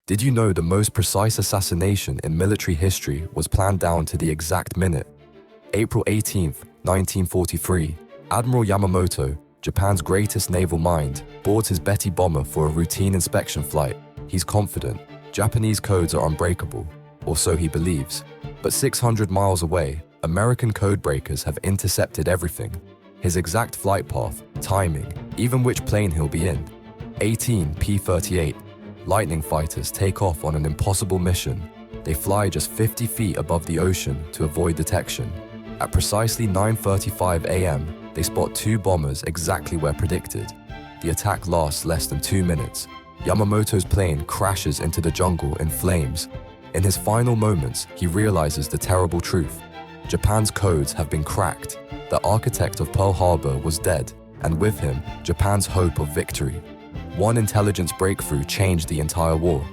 Did you know the most precise assassination in military history was planned down to the exact minute? April 18th, 1943, Admiral Yamamoto, Japan's greatest naval mind, boards his Betty bomber for a routine inspection flight. He's confident. Japanese codes are unbreakable, or so he believes. But 600 miles away, American code breakers have intercepted everything. His exact flight path, timing, even which plane he'll be in. 18 P-38. Lightning fighters take off on an impossible mission. They fly just 50 feet above the ocean to avoid detection. At precisely 9:35 a.m., they spot two bombers exactly where predicted. The attack lasts less than 2 minutes. Yamamoto's plane crashes into the jungle in flames. In his final moments, he realizes the terrible truth. Japan's codes have been cracked. The architect of Pearl Harbor was dead, and with him, Japan's hope of victory. One intelligence breakthrough changed the entire war.